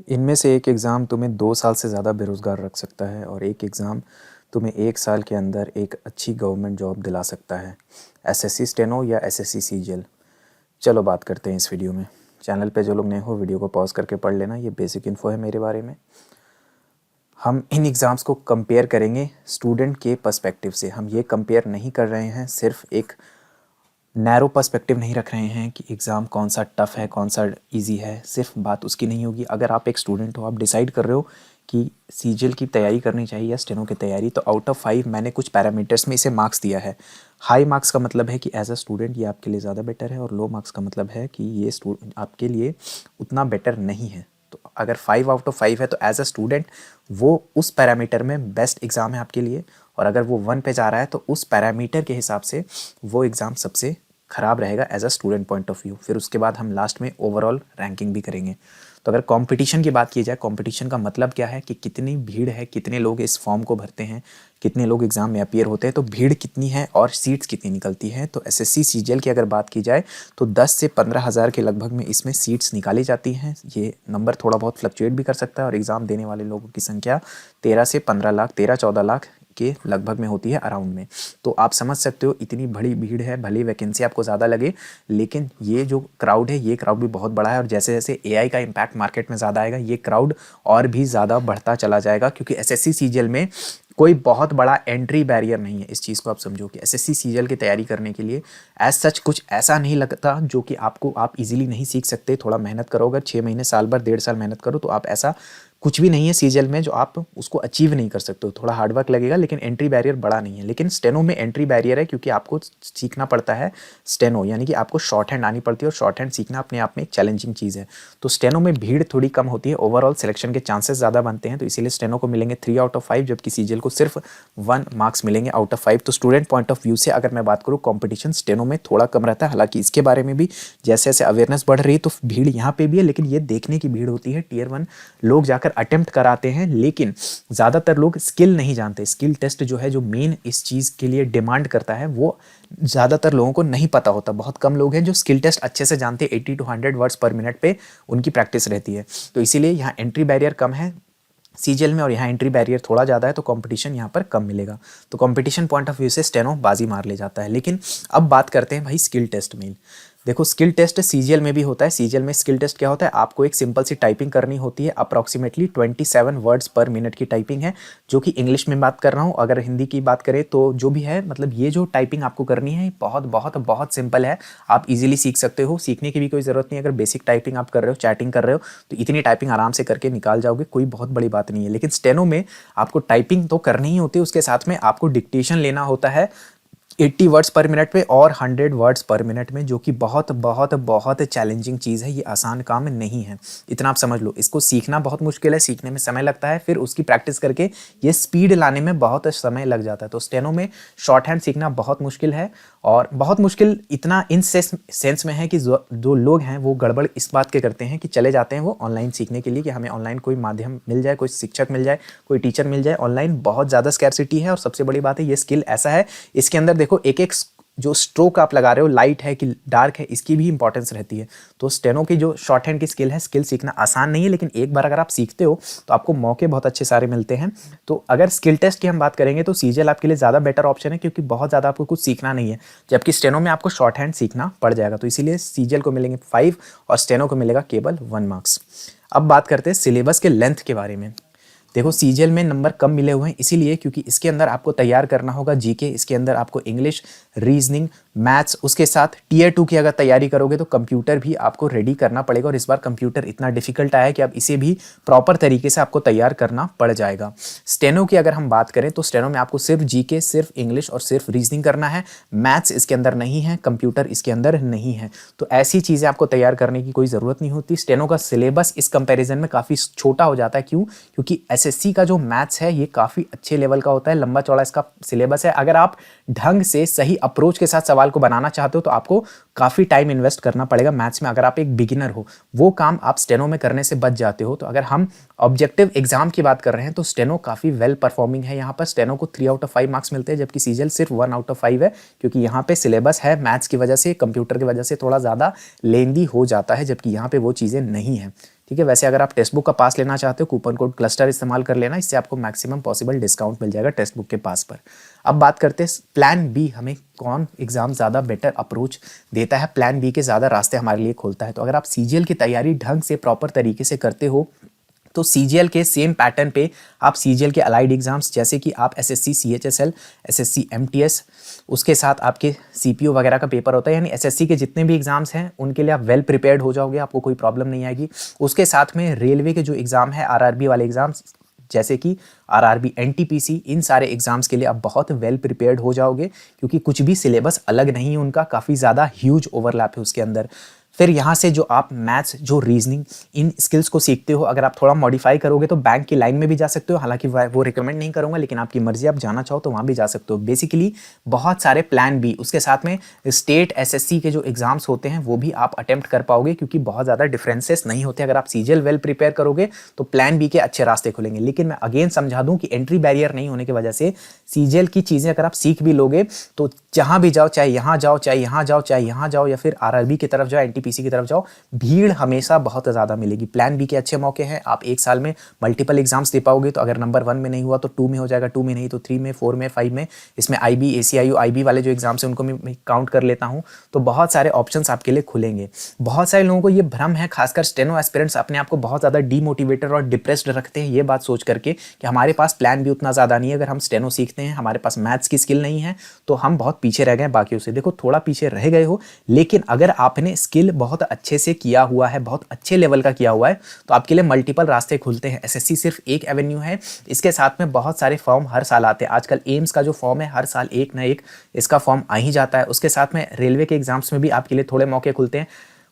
इनमें से एक एग्ज़ाम तुम्हें 2 साल से ज़्यादा बेरोज़गार रख सकता है और एक एग्ज़ाम तुम्हें 1 साल के अंदर एक अच्छी गवर्नमेंट जॉब दिला सकता है। एसएससी स्टेनो या एसएससी सीजीएल। चलो बात करते हैं इस वीडियो में। चैनल पे जो लोग नए हो वीडियो को पॉज़ करके पढ़ लेना, ये बेसिक इन्फो है मेरे बारे में। हम इन एग्ज़ाम्स को कंपेयर करेंगे स्टूडेंट के पर्सपेक्टिव से। हम ये कंपेयर नहीं कर रहे हैं, सिर्फ एक नैरो पर्सपेक्टिव नहीं रख रहे हैं कि एग्ज़ाम कौन सा टफ़ है कौन सा इजी है। सिर्फ बात उसकी नहीं होगी। अगर आप एक स्टूडेंट हो, आप डिसाइड कर रहे हो कि सीजीएल की तैयारी करनी चाहिए या स्टेनो की तैयारी, तो आउट ऑफ 5 मैंने कुछ पैरामीटर्स में इसे मार्क्स दिया है। हाई मार्क्स का मतलब है कि एज अ स्टूडेंट ये आपके लिए ज़्यादा बेटर है, और लो मार्क्स का मतलब है कि ये आपके लिए उतना बेटर नहीं है। तो अगर 5 आउट ऑफ 5 है तो एज अ स्टूडेंट वो उस पैरामीटर में बेस्ट एग्ज़ाम है आपके लिए, और अगर वो 1 पे जा रहा है तो उस पैरामीटर के हिसाब से वो एग्ज़ाम सबसे ख़राब रहेगा as a student point of view. फिर उसके बाद हम लास्ट में ओवरऑल रैंकिंग भी करेंगे। तो अगर कंपटीशन की बात की जाए, कंपटीशन का मतलब क्या है कि कितनी भीड़ है, कितने लोग इस फॉर्म को भरते हैं, कितने लोग एग्ज़ाम में अपीयर होते हैं, तो भीड़ कितनी है और सीट्स कितनी निकलती हैं। तो एसएससी सीजीएल की अगर बात की जाए तो 10 से 15 हज़ार के लगभग में इसमें सीट्स निकाली जाती हैं। ये नंबर थोड़ा बहुत फ्लक्चुएट भी कर सकता है, और एग्ज़ाम देने वाले लोगों की संख्या 13 से 15 लाख, 13-14 लाख के लगभग में होती है, अराउंड में। तो आप समझ सकते हो इतनी बड़ी भीड़ है। भले वैकेंसी आपको ज़्यादा लगे, लेकिन ये जो क्राउड है ये क्राउड भी बहुत बड़ा है, और जैसे जैसे एआई का इम्पैक्ट मार्केट में ज़्यादा आएगा ये क्राउड और भी ज़्यादा बढ़ता चला जाएगा। क्योंकि एसएससी सीजीएल में कोई बहुत बड़ा एंट्री बैरियर नहीं है। इस चीज़ को आप समझो कि एसएससी सीजीएल की तैयारी करने के लिए एज सच कुछ ऐसा नहीं लगता जो कि आप इजीली नहीं सीख सकते। थोड़ा मेहनत करो, अगर 6 महीने, साल भर, 1.5 साल मेहनत करो, तो आप ऐसा कुछ भी नहीं है सीजीएल में जो आप उसको अचीव नहीं कर सकते हो। थोड़ा हार्डवर्क लगेगा, लेकिन एंट्री बैरियर बड़ा नहीं है। लेकिन स्टेनो में एंट्री बैरियर है, क्योंकि आपको सीखना पड़ता है स्टेनो, यानी कि आपको शॉर्ट हैंड आनी पड़ती है, और शॉर्ट हैंड सीखना अपने आप में एक चैलेंजिंग चीज़ है। तो स्टेनो में भीड़ थोड़ी कम होती है, ओवरऑल सिलेक्शन के चांसेस ज़्यादा बनते हैं, तो इसीलिए स्टेनो को मिलेंगे 3 आउट ऑफ 5, जबकि सीजीएल को सिर्फ 1 मार्क्स मिलेंगे आउट ऑफ 5। तो स्टूडेंट पॉइंट ऑफ व्यू से अगर मैं बात करूँ, कॉम्पिटिशन स्टेनो में थोड़ा कम रहता है। हालांकि इसके बारे में भी जैसे जैसे अवेयरनेस बढ़ रही है तो भीड़ यहाँ पे भी है, लेकिन ये देखने की भीड़ होती है। टियर 1 लोग जाकर अटेम्प्ट कराते हैं, लेकिन ज़्यादातर लोग स्किल नहीं जानते। स्किल टेस्ट जो है, जो मेन इस चीज़ के लिए डिमांड करता है, वो ज़्यादातर लोगों को नहीं पता होता। बहुत कम लोग हैं जो स्किल टेस्ट अच्छे से जानते हैं। 80 to 100 वर्ड्स पर मिनट पे उनकी प्रैक्टिस रहती है। तो इसीलिए यहाँ एंट्री बैरियर कम है सीजीएल में, और यहाँ एंट्री बैरियर थोड़ा ज़्यादा है, तो कंपटीशन यहाँ पर कम मिलेगा। तो कंपटीशन पॉइंट ऑफ व्यू से स्टेनो बाजी मार ले जाता है। लेकिन अब बात करते हैं भाई स्किल टेस्ट में। देखो, स्किल टेस्ट सीजीएल में भी होता है। सीजीएल में स्किल टेस्ट क्या होता है, आपको एक सिंपल सी टाइपिंग करनी होती है। अप्रॉक्सीमेटली 27 वर्ड्स पर मिनट की टाइपिंग है, जो कि इंग्लिश में बात कर रहा हूँ। अगर हिंदी की बात करें तो जो भी है, मतलब ये जो टाइपिंग आपको करनी है बहुत बहुत बहुत सिंपल है। आप इजीली सीख सकते हो, सीखने की भी कोई ज़रूरत नहीं है। अगर बेसिक टाइपिंग आप कर रहे हो, चैटिंग कर रहे हो, तो इतनी टाइपिंग आराम से करके निकाल जाओगे, कोई बहुत बड़ी बात नहीं है। लेकिन स्टेनो में आपको टाइपिंग तो करनी ही होती है, उसके साथ में आपको डिक्टेशन लेना होता है 80 वर्ड्स पर मिनट पे और 100 वर्ड्स पर मिनट में, जो कि बहुत बहुत बहुत चैलेंजिंग चीज़ है। ये आसान काम नहीं है, इतना आप समझ लो। इसको सीखना बहुत मुश्किल है, सीखने में समय लगता है, फिर उसकी प्रैक्टिस करके ये स्पीड लाने में बहुत समय लग जाता है। तो स्टेनो में शॉर्ट हैंड सीखना बहुत मुश्किल है, और बहुत मुश्किल इतना इन सेंस में है कि जो लोग हैं वो गड़बड़ इस बात के करते हैं कि चले जाते हैं वो ऑनलाइन सीखने के लिए, कि हमें ऑनलाइन कोई माध्यम मिल जाए, कोई शिक्षक मिल जाए, कोई टीचर मिल जाए। ऑनलाइन बहुत ज़्यादा स्कैर्सिटी है, और सबसे बड़ी बात है ये स्किल ऐसा है, इसके अंदर देखो एक एक जो स्ट्रोक आप लगा रहे हो, लाइट है कि डार्क है, इसकी भी इंपॉर्टेंस रहती है। तो स्टेनो की जो शॉर्ट हैंड की स्किल है, स्किल सीखना आसान नहीं है, लेकिन एक बार अगर आप सीखते हो तो आपको मौके बहुत अच्छे सारे मिलते हैं। तो अगर स्किल टेस्ट की हम बात करेंगे तो सीजीएल आपके लिए ज़्यादा बेटर ऑप्शन है, क्योंकि बहुत ज़्यादा आपको कुछ सीखना नहीं है, जबकि स्टेनो में आपको शॉर्ट हैंड सीखना पड़ जाएगा। तो इसीलिए सीजीएल को मिलेंगे 5 और स्टेनो को मिलेगा केवल 1 मार्क्स। अब बात करते हैं सिलेबस के लेंथ के बारे में। देखो, सीजीएल में नंबर कम मिले हुए हैं इसीलिए क्योंकि इसके अंदर आपको तैयार करना होगा जीके, इसके अंदर आपको इंग्लिश, रीजनिंग, मैथ्स, उसके साथ टियर 2 की अगर तैयारी करोगे तो कंप्यूटर भी आपको रेडी करना पड़ेगा। और इस बार कंप्यूटर इतना डिफिकल्ट आया है कि अब इसे भी प्रॉपर तरीके से आपको तैयार करना पड़ जाएगा। स्टेनो की अगर हम बात करें तो स्टेनो में आपको सिर्फ जीके, सिर्फ इंग्लिश और सिर्फ रीजनिंग करना है। मैथ्स इसके अंदर नहीं है, कंप्यूटर इसके अंदर नहीं है। तो ऐसी चीज़ें आपको तैयार करने की कोई ज़रूरत नहीं होती। स्टेनो का सिलेबस इस कंपेरिजन में काफ़ी छोटा हो जाता है। क्यों? क्योंकि एसएससी का जो मैथ्स है ये काफ़ी अच्छे लेवल का होता है, लंबा चौड़ा इसका सिलेबस है। अगर आप ढंग से सही अप्रोच के साथ सवाल को बनाना चाहते हो तो आपको काफ़ी टाइम इन्वेस्ट करना पड़ेगा मैथ्स में। अगर आप एक बिगिनर हो, वो काम आप स्टेनो में करने से बच जाते हो। तो अगर हम ऑब्जेक्टिव एग्जाम की बात कर रहे हैं तो स्टेनो काफ़ी वेल परफॉर्मिंग है। यहाँ पर स्टेनो को 3 आउट ऑफ 5 मार्क्स मिलते हैं, जबकि सीजीएल सिर्फ 1 आउट ऑफ 5 है, क्योंकि यहाँ पे सिलेबस है मैथ्स की वजह से, कंप्यूटर की वजह से थोड़ा ज़्यादा लेंदी हो जाता है, जबकि यहाँ पे वो चीज़ें नहीं है। ठीक है। वैसे अगर आप टेक्स्ट बुक का पास लेना चाहते हो, कूपन कोड क्लस्टर इस्तेमाल कर लेना, इससे आपको मैक्सिमम पॉसिबल डिस्काउंट मिल जाएगा टेक्स्ट बुक के पास पर। अब बात करते हैं प्लान बी, हमें कौन एग्जाम ज़्यादा बेटर अप्रोच देता है, प्लान बी के ज़्यादा रास्ते हमारे लिए खोलता है। तो अगर आप सीजीएल की तैयारी ढंग से प्रॉपर तरीके से करते हो तो सीजीएल के सेम पैटर्न पे आप सीजीएल के अलाइड एग्जाम्स जैसे कि आप एसएससी सीएचएसएल, एसएससी एमटीएस, उसके साथ आपके सीपीओ वगैरह का पेपर होता है, यानी एसएससी के जितने भी एग्जाम्स हैं उनके लिए आप वेल प्रिपेयर्ड हो जाओगे, आपको कोई प्रॉब्लम नहीं आएगी। उसके साथ में रेलवे के जो एग्ज़ाम है, आरआरबी वाले एग्जाम्स जैसे कि आरआरबी, एनटीपीसी, इन सारे एग्जाम्स के लिए आप बहुत वेल प्रिपेयर्ड हो जाओगे, क्योंकि कुछ भी सिलेबस अलग नहीं है उनका, काफ़ी ज़्यादा ह्यूज ओवरलैप है उसके अंदर। फिर यहाँ से जो आप मैथ्स, जो रीजनिंग, इन स्किल्स को सीखते हो, अगर आप थोड़ा मॉडिफाई करोगे तो बैंक की लाइन में भी जा सकते हो, हालांकि वो रिकमेंड नहीं करूँगा, लेकिन आपकी मर्जी, आप जाना चाहो तो वहाँ भी जा सकते हो। बेसिकली बहुत सारे प्लान बी, उसके साथ में स्टेट एसएससी के जो एग्जाम्स होते हैं वो भी आप अटेम्प्ट कर पाओगे, क्योंकि बहुत ज़्यादा डिफरेंसेस नहीं होते। अगर आप सीजीएल वेल प्रिपेयर करोगे तो प्लान बी के अच्छे रास्ते खुलेंगे। लेकिन मैं अगेन समझा दूँ कि एंट्री बैरियर नहीं होने की वजह से सीजीएल की चीज़ें अगर आप सीख भी लोगे तो जहाँ भी जाओ, चाहे यहाँ जाओ, चाहे यहाँ जाओ, चाहे यहाँ जाओ, या फिर आरआरबी की तरफ जाओ, एनटीपीसी की तरफ जाओ, भीड़ हमेशा बहुत ज़्यादा मिलेगी। प्लान बी के अच्छे मौके हैं, आप एक साल में मल्टीपल एग्जाम्स दे पाओगे, तो अगर नंबर 1 में नहीं हुआ तो 2 में हो जाएगा, 2 में नहीं तो 3 में, 4 में, 5 में। इसमें आईबी, एसीआईयू, आईबी वाले जो एग्जाम्स हैं उनको मैं काउंट कर लेता हूँ, तो बहुत सारे ऑप्शंस आपके लिए खुलेंगे। बहुत सारे लोगों को ये भ्रम है, खासकर स्टेनो एस्पिरेंट्स अपने आप को बहुत ज़्यादा डीमोटिवेटेड और डिप्रेस्ड रखते हैं, ये बात सोच करके कि हमारे पास प्लान बी उतना ज़्यादा नहीं है, अगर हम स्टेनो सीखते हैं, हमारे पास मैथ्स की स्किल नहीं है तो हम बहुत पीछे रह गए बाकियों से। देखो, थोड़ा पीछे रह गए हो, लेकिन अगर आपने स्किल बहुत अच्छे से किया हुआ है, बहुत अच्छे लेवल का किया हुआ है, तो आपके लिए मल्टीपल रास्ते खुलते हैं। एसएससी सिर्फ एक एवेन्यू है, इसके साथ में बहुत सारे फॉर्म हर साल आते हैं। आजकल एम्स का जो फॉर्म है, हर साल एक ना एक इसका फॉर्म आ ही जाता है। उसके साथ में रेलवे के एग्जाम्स में भी आपके लिए थोड़े मौके खुलते हैं।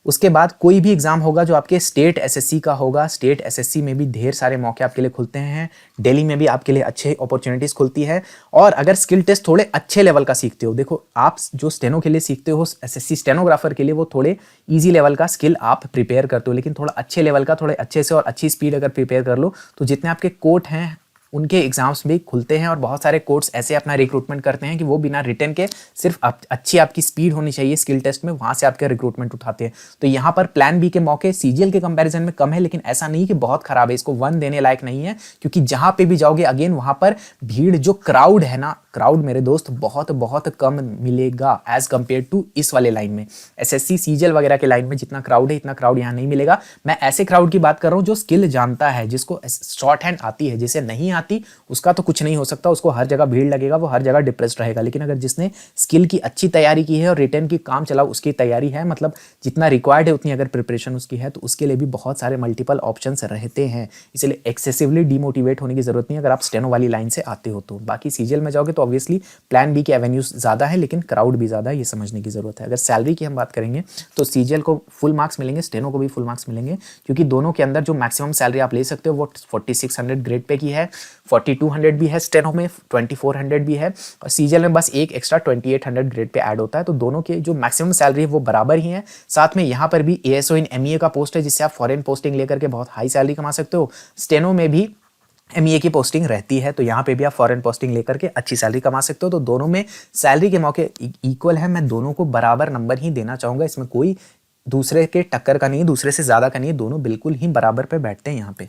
उसके बाद कोई भी एग्जाम होगा जो आपके स्टेट एसएससी का होगा, स्टेट एसएससी में भी ढेर सारे मौके आपके लिए खुलते हैं। दिल्ली में भी आपके लिए अच्छे अपॉर्चुनिटीज खुलती है। और अगर स्किल टेस्ट थोड़े अच्छे लेवल का सीखते हो, देखो आप जो स्टेनो के लिए सीखते हो, एसएससी स्टेनोग्राफर के लिए वो थोड़े ईजी लेवल का स्किल आप प्रिपेयर करते हो, लेकिन थोड़ा अच्छे लेवल का, थोड़े अच्छे से और अच्छी स्पीड अगर प्रिपेयर कर लो तो जितने आपके कोर्ट हैं उनके एग्जाम्स भी खुलते हैं। और बहुत सारे कोर्ट्स ऐसे अपना रिक्रूटमेंट करते हैं कि वो बिना रिटर्न के, सिर्फ अच्छी आपकी स्पीड होनी चाहिए स्किल टेस्ट में, वहाँ से आपके रिक्रूटमेंट उठाते हैं। तो यहाँ पर प्लान बी के मौके सीजीएल के कंपैरिजन में कम है, लेकिन ऐसा नहीं कि बहुत खराब है, इसको 1 देने लायक नहीं है, क्योंकि जहाँ पे भी जाओगे अगेन वहाँ पर भीड़, जो क्राउड है ना, क्राउड मेरे दोस्त बहुत बहुत कम मिलेगा एज कम्पेयर टू इस वाले लाइन में। एसएससी सीजीएल वगैरह के लाइन में जितना क्राउड है, इतना क्राउड यहाँ नहीं मिलेगा। मैं ऐसे क्राउड की बात कर रहा हूँ जो स्किल जानता है, जिसको शॉर्ट हैंड आती है, जिसे नहीं आती उसका तो कुछ नहीं हो सकता, उसको हर जगह भीड़ लगेगा, वो हर जगह डिप्रेस्ड रहेगा। लेकिन अगर जिसने स्किल की अच्छी तैयारी की है और रिटर्न की काम चलाओ उसकी तैयारी है, मतलब जितना रिक्वायर्ड है उतनी अगर प्रिपरेशन उसकी है, तो उसके लिए भी बहुत सारे मल्टीपल ऑप्शंस रहते हैं। इसलिए एक्सेसिवली डिमोटिवेट होने की जरूरत नहीं है अगर आप स्टेनो वाली लाइन से आते हो तो। बाकी सीजीएल में जाओगे तो ऑब्वियसली प्लान बी के एवेन्यूज ज़्यादा है, लेकिन क्राउड भी ज़्यादा है, ये समझने की जरूरत है। अगर सैलरी की हम बात करेंगे तो सीजीएल को फुल मार्क्स मिलेंगे, स्टेनो को भी फुल मार्क्स मिलेंगे, क्योंकि दोनों के अंदर जो मैक्सिमम सैलरी आप ले सकते हो वो 4600 ग्रेड पे की है, 4200 भी है स्टेनो में, 2400 भी है, और सीजीएल में बस एक एक्स्ट्रा 2800 ग्रेड पे ऐड होता है। तो दोनों के जो मैक्सिमम सैलरी है वो बराबर ही है। साथ में यहाँ पर भी एएसओ इन एमईए का पोस्ट है, जिससे आप फॉरेन पोस्टिंग लेकर के बहुत हाई सैलरी कमा सकते हो। स्टेनो में भी एमईए की पोस्टिंग रहती है, तो यहाँ पे भी आप फॉरेन पोस्टिंग लेकर के अच्छी सैलरी कमा सकते हो। तो दोनों में सैलरी के मौके इक्वल है, मैं दोनों को बराबर नंबर ही देना चाहूँगा, इसमें कोई दूसरे के टक्कर का नहीं है, दूसरे से ज़्यादा का नहीं है, दोनों बिल्कुल ही बराबर पे बैठते हैं यहाँ पे।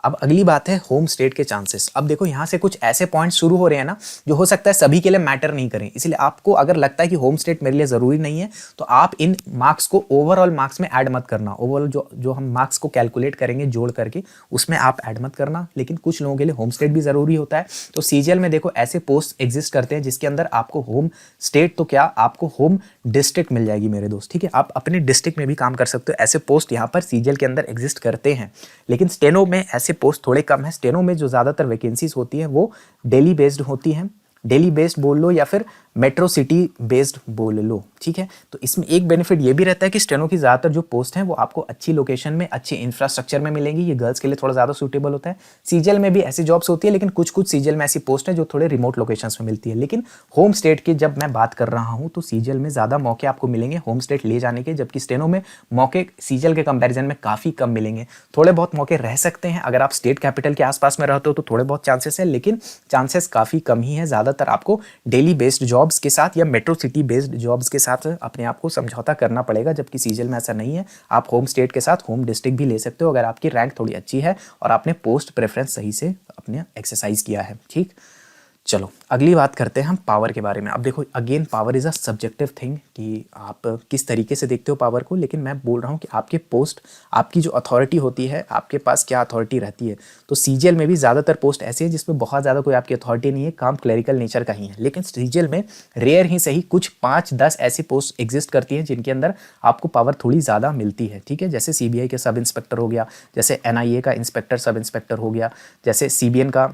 अब अगली बात है होम स्टेट के चांसेस। अब देखो यहाँ से कुछ ऐसे पॉइंट्स शुरू हो रहे हैं ना जो हो सकता है सभी के लिए मैटर नहीं करें, इसलिए आपको अगर लगता है कि होम स्टेट मेरे लिए ज़रूरी नहीं है तो आप इन मार्क्स को ओवरऑल मार्क्स में ऐड मत करना। ओवरऑल जो हम मार्क्स को कैलकुलेट करेंगे जोड़ करके, उसमें आप ऐड मत करना। लेकिन कुछ लोगों के लिए होम स्टेट भी ज़रूरी होता है। तो सीजीएल में देखो ऐसे पोस्ट एग्जिस्ट करते हैं जिसके अंदर आपको होम स्टेट तो क्या, आपको होम डिस्ट्रिक्ट मिल जाएगी मेरे दोस्त, ठीक है। आप अपने डिस्ट्रिक्ट में भी काम कर सकते हो, ऐसे पोस्ट यहाँ पर सीजीएल के अंदर एग्जिस्ट करते हैं। लेकिन स्टेनो में ऐसे पोस्ट थोड़े कम है। स्टेनो में जो ज़्यादातर वैकेंसीज होती हैं वो दिल्ली बेस्ड होती हैं, दिल्ली बेस्ड बोल लो या फिर मेट्रो सिटी बेस्ड बोल लो, ठीक है। तो इसमें एक बेनिफिट ये भी रहता है कि स्टेनो की ज़्यादातर जो पोस्ट हैं वो आपको अच्छी लोकेशन में, अच्छे इंफ्रास्ट्रक्चर में मिलेंगी, ये गर्ल्स के लिए थोड़ा ज़्यादा सूटेबल होता है। सीजीएल में भी ऐसी जॉब्स होती है, लेकिन कुछ कुछ सीजीएल में ऐसी पोस्ट है जो थोड़े रिमोट लोकेशंस में मिलती है। लेकिन होम स्टेट की जब मैं बात कर रहा हूँ तो सीजीएल में ज़्यादा मौके आपको मिलेंगे होम स्टेट ले जाने के, जबकि स्टेनो में मौके सीजीएल के कंपेरिजन में काफ़ी कम मिलेंगे। थोड़े बहुत मौके रह सकते हैं, अगर आप स्टेट कैपिटल के आसपास में रहते हो तो थोड़े बहुत चांसेस है, लेकिन चांसेस काफ़ी कम ही है। ज़्यादातर आपको दिल्ली बेस्ड जॉब्स के साथ या मेट्रो सिटी बेस्ड जॉब्स के साथ साथ अपने आप को समझौता करना पड़ेगा, जबकि सीजीएल में ऐसा नहीं है। आप होम स्टेट के साथ होम डिस्ट्रिक्ट भी ले सकते हो अगर आपकी रैंक थोड़ी अच्छी है और आपने पोस्ट प्रेफरेंस सही से अपने एक्सरसाइज किया है। ठीक, चलो अगली बात करते हैं हम पावर के बारे में। अब देखो again power is a subjective thing कि आप किस तरीके से देखते हो पावर को, लेकिन मैं बोल रहा हूँ कि आपके पोस्ट, आपकी जो अथॉरिटी होती है, आपके पास क्या अथॉरिटी रहती है। तो सीजीएल में भी ज़्यादातर पोस्ट ऐसे हैं जिसमें बहुत ज़्यादा कोई आपकी अथॉरिटी नहीं है, काम क्लरिकल नेचर का ही है। लेकिन सीजीएल में रेयर ही सही कुछ 5-10 ऐसी पोस्ट एग्जिस्ट करती हैं जिनके अंदर आपको पावर थोड़ी ज़्यादा मिलती है। ठीक है, जैसे सीबीआई के सब इंस्पेक्टर हो गया, जैसे एनआईए का इंस्पेक्टर सब इंस्पेक्टर हो गया, जैसे सीबीएन का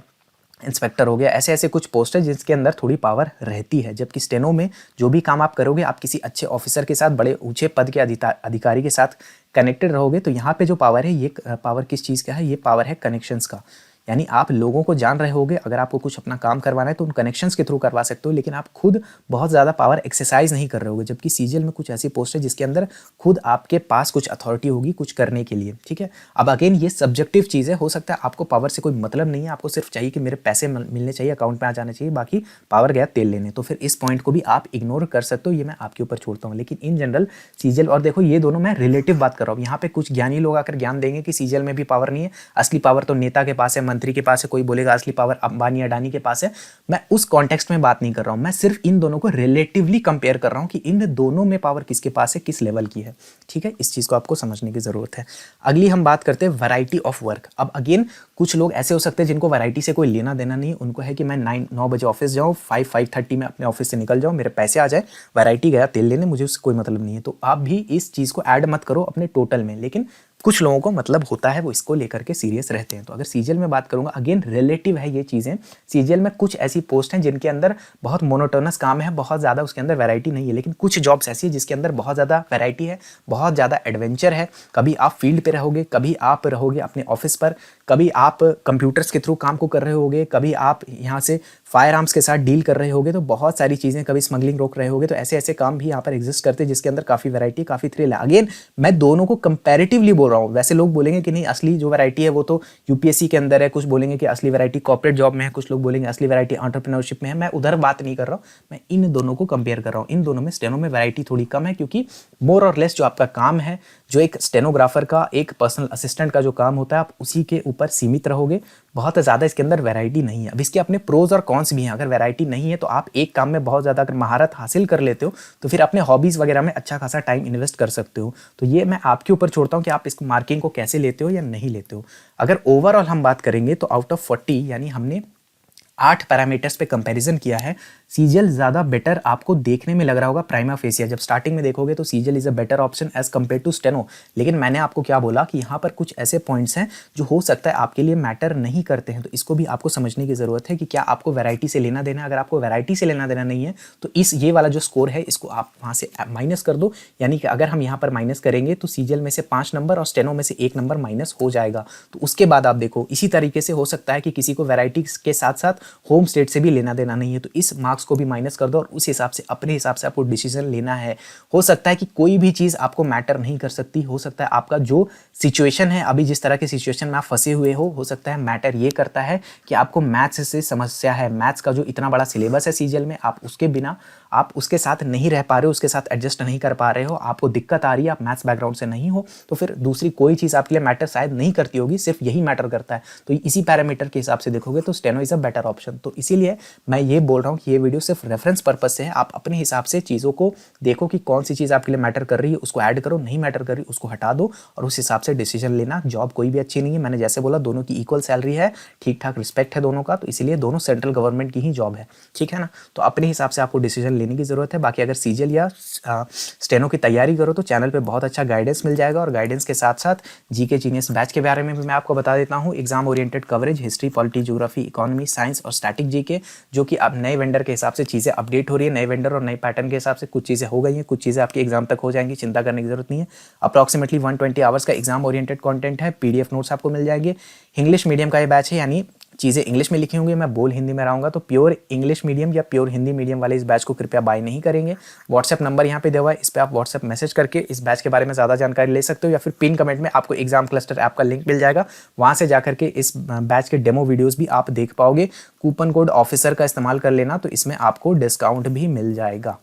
इंस्पेक्टर हो गया। ऐसे ऐसे कुछ पोस्ट है जिसके अंदर थोड़ी पावर रहती है। जबकि स्टेनो में जो भी काम आप करोगे, आप किसी अच्छे ऑफिसर के साथ, बड़े ऊंचे पद के अधिकारी के साथ कनेक्टेड रहोगे, तो यहाँ पे जो पावर है, ये पावर किस चीज़ का है? ये पावर है कनेक्शंस का। यानी आप लोगों को जान रहे होगे, अगर आपको कुछ अपना काम करवाना है तो उन कनेक्शंस के थ्रू करवा सकते हो, लेकिन आप खुद बहुत ज़्यादा पावर एक्सरसाइज नहीं कर रहे होगे। जबकि सीजीएल में कुछ ऐसी पोस्ट है जिसके अंदर खुद आपके पास कुछ अथॉरिटी होगी कुछ करने के लिए। ठीक है, अब अगेन ये सब्जेक्टिव चीज़ है, हो सकता है आपको पावर से कोई मतलब नहीं है, आपको सिर्फ चाहिए कि मेरे पैसे मिलने चाहिए, अकाउंट में आ जाने चाहिए, बाकी पावर गया तेल लेने। तो फिर इस पॉइंट को भी आप इग्नोर कर सकते हो, ये मैं आपके ऊपर छोड़ता हूँ। लेकिन इन जनरल सीजीएल, और देखो ये दोनों मैं रिलेटिव बात कर रहा हूँ, यहाँ पे कुछ ज्ञानी लोग आकर ज्ञान देंगे कि सीजीएल में भी पावर नहीं है, असली पावर तो नेता के पास है, मंत्री के पास है, कोई बोलेगा असली पावर अंबानी अडानी के पास है। मैं उस कॉन्टेक्स्ट में बात नहीं कर रहा हूं, मैं सिर्फ इन दोनों को रिलेटिवली कंपेयर कर रहा हूं कि इन दोनों में पावर किसके पास है, किस लेवल की है। ठीक है, इस चीज को आपको समझने की जरूरत है। अगली हम बात करते हैं वैरायटी ऑफ वर्क। अब अगेन कुछ लोग ऐसे हो सकते हैं जिनको वैरायटी से कोई लेना देना नहीं, उनको है कि मैं 9 बजे ऑफिस जाऊँ, 5:30 में अपने ऑफिस से निकल जाऊँ, मेरे पैसे आ जाए, वैरायटी गया तेल लेने, मुझे उससे कोई मतलब नहीं है। तो आप भी इस चीज़ को ऐड मत करो अपने टोटल में, लेकिन कुछ लोगों को मतलब होता है, वो इसको लेकर के सीरियस रहते हैं। तो अगर सीजीएल में बात करूंगा, अगेन रिलेटिव है ये चीज़ें। सीजीएल में कुछ ऐसी पोस्ट हैं जिनके अंदर बहुत मोनोटोनस काम है, बहुत ज़्यादा उसके अंदर वैरायटी नहीं है। लेकिन कुछ जॉब्स ऐसी है जिसके अंदर बहुत ज़्यादा वैरायटी है, बहुत ज़्यादा एडवेंचर है। कभी आप फील्ड पे रहोगे, कभी आप रहोगे अपने ऑफिस पर, कभी आप कंप्यूटर्स के थ्रू काम को कर रहे होगे, कभी आप यहाँ से फायर आर्म्स के साथ डील कर रहे होगे। तो बहुत सारी चीज़ें, कभी स्मगलिंग रोक रहे होगे। तो ऐसे ऐसे काम भी यहाँ पर एग्जिस्ट करते हैं जिसके अंदर काफ़ी वैरायटी, काफ़ी थ्रिल है। अगेन मैं दोनों को कंपैरेटिवली बोल रहा हूँ। वैसे लोग बोलेंगे कि नहीं, असली जो वैरायटी है वो तो यूपीएससी के अंदर है, कुछ बोलेंगे कि असली वैरायटी कॉर्पोरेट जॉब में है, कुछ लोग बोलेंगे असली वैरायटी एंटरप्रेन्योरशिप में है। मैं उधर बात नहीं कर रहा हूँ, मैं इन दोनों को कंपेयर कर रहा हूँ। इन दोनों में स्टेनो में वैरायटी थोड़ी कम है, क्योंकि मोर और लेस जो आपका काम है, जो एक स्टेनोग्राफर का, एक पर्सनल असिस्टेंट का जो काम होता है, आप उसी के ऊपर सीमित रहोगे। बहुत ज़्यादा इसके अंदर वैरायटी नहीं है। अब इसके अपने प्रोज और कॉन्स भी हैं। अगर वैरायटी नहीं है तो आप एक काम में बहुत ज़्यादा अगर महारत हासिल कर लेते हो तो फिर अपने हॉबीज़ वगैरह में अच्छा खासा टाइम इन्वेस्ट कर सकते हो। तो ये मैं आपके ऊपर छोड़ता हूँ कि आप इस मार्किंग को कैसे लेते हो या नहीं लेते हो। अगर ओवरऑल हम बात करेंगे तो आउट ऑफ 40, यानी हमने 8 पैरामीटर्स पे कंपैरिजन किया है, सीजीएल ज़्यादा बेटर आपको देखने में लग रहा होगा प्राइमा फेसिया। जब स्टार्टिंग में देखोगे तो CGL is a better option as compare to steno. लेकिन मैंने आपको क्या बोला कि यहाँ पर कुछ ऐसे पॉइंट्स हैं जो हो सकता है आपके लिए मैटर नहीं करते हैं। तो इसको भी आपको समझने की ज़रूरत है कि क्या आपको वैरायटी से लेना देना है। अगर आपको वैरायटी से लेना देना नहीं है तो ये वाला जो स्कोर है इसको आप वहाँ से माइनस कर दो। यानी कि अगर हम यहाँ पर माइनस करेंगे तो सीजीएल में से 5 नंबर और स्टेनो में से 1 नंबर माइनस हो जाएगा। तो उसके बाद आप देखो, इसी तरीके से हो सकता है कि किसी को वैरायटी के साथ साथ होम स्टेट से भी लेना देना नहीं है, तो इस मार्क्स को भी माइनस कर दो और उस हिसाब से, अपने हिसाब से आपको डिसीजन लेना है। हो सकता है कि कोई भी चीज़ आपको मैटर नहीं कर सकती। हो सकता है आपका जो सिचुएशन है, अभी जिस तरह के सिचुएशन में आप फंसे हुए हो सकता है मैटर ये करता है कि आपको मैथ्स से समस्या है। मैथ्स का जो इतना बड़ा सिलेबस है सीजीएल में, आप उसके बिना, आप उसके साथ नहीं रह पा रहे हो, उसके साथ एडजस्ट नहीं कर पा रहे हो, आपको दिक्कत आ रही है, आप मैथ्स बैकग्राउंड से नहीं हो, तो फिर दूसरी कोई चीज़ आपके लिए मैटर शायद नहीं करती होगी, सिर्फ यही मैटर करता है। तो इसी पैरामीटर के हिसाब से देखोगे तो steno is a better option. तो इसीलिए मैं ये बोल रहा हूँ कि ये वीडियो सिर्फ रेफरेंस पर्पस से है। आप अपने हिसाब से चीज़ों को देखो कि कौन सी चीज़ आपके लिए मैटर कर रही है, उसको ऐड करो, नहीं मैटर कर रही उसको हटा दो और उस हिसाब से डिसीजन लेना। जॉब कोई भी अच्छी नहीं है, मैंने जैसे बोला दोनों की इक्वल सैलरी है, ठीक ठाक रिस्पेक्ट है दोनों का, तो इसीलिए दोनों सेंट्रल गवर्नमेंट की ही जॉब है, ठीक है ना। तो अपने हिसाब से आपको डिसीजन लेने की जरूरत है। बाकी अगर सीजीएल या स्टेनो की तैयारी करो तो चैनल पे बहुत अच्छा गाइडेंस मिल जाएगा, और गाइडेंस के साथ साथ जीके जीनियस बैच के बारे में भी मैं आपको बता देता हूँ। Exam oriented coverage, history, polity, geography, economy, science और स्टैटिक जीके, जो कि अब नए वेंडर के हिसाब से चीज़ें अपडेट हो रही है। नए वेंडर और नए पैटर्न के हिसाब से कुछ चीज़ें हो गई हैं, कुछ चीज़ें आपके एग्जाम तक हो जाएंगी, चिंता करने की जरूरत नहीं है। अप्रॉक्सीमेटली 120 आवर्स का एग्जाम ओरिएंटेड कंटेंट है, पीडीएफ नोट्स आपको मिल जाएंगे। इंग्लिश मीडियम का ये बैच है, यानी चीज़ें इंग्लिश में लिखी होंगी, मैं बोल हिंदी में रहूँगा। तो प्योर इंग्लिश मीडियम या प्योर हिंदी मीडियम वाले इस बैच को कृपया बाय नहीं करेंगे। व्हाट्सएप नंबर यहाँ पे दिया हुआ है, इस पर आप व्हाट्सएप मैसेज करके इस बैच के बारे में ज़्यादा जानकारी ले सकते हो, या फिर पिन कमेंट में आपको एग्जाम क्लस्टर ऐप का लिंक मिल जाएगा, वहाँ से जाकर के इस बैच के डेमो वीडियोज़ भी आप देख पाओगे। कूपन कोड ऑफिसर का इस्तेमाल कर लेना, तो इसमें आपको डिस्काउंट भी मिल जाएगा।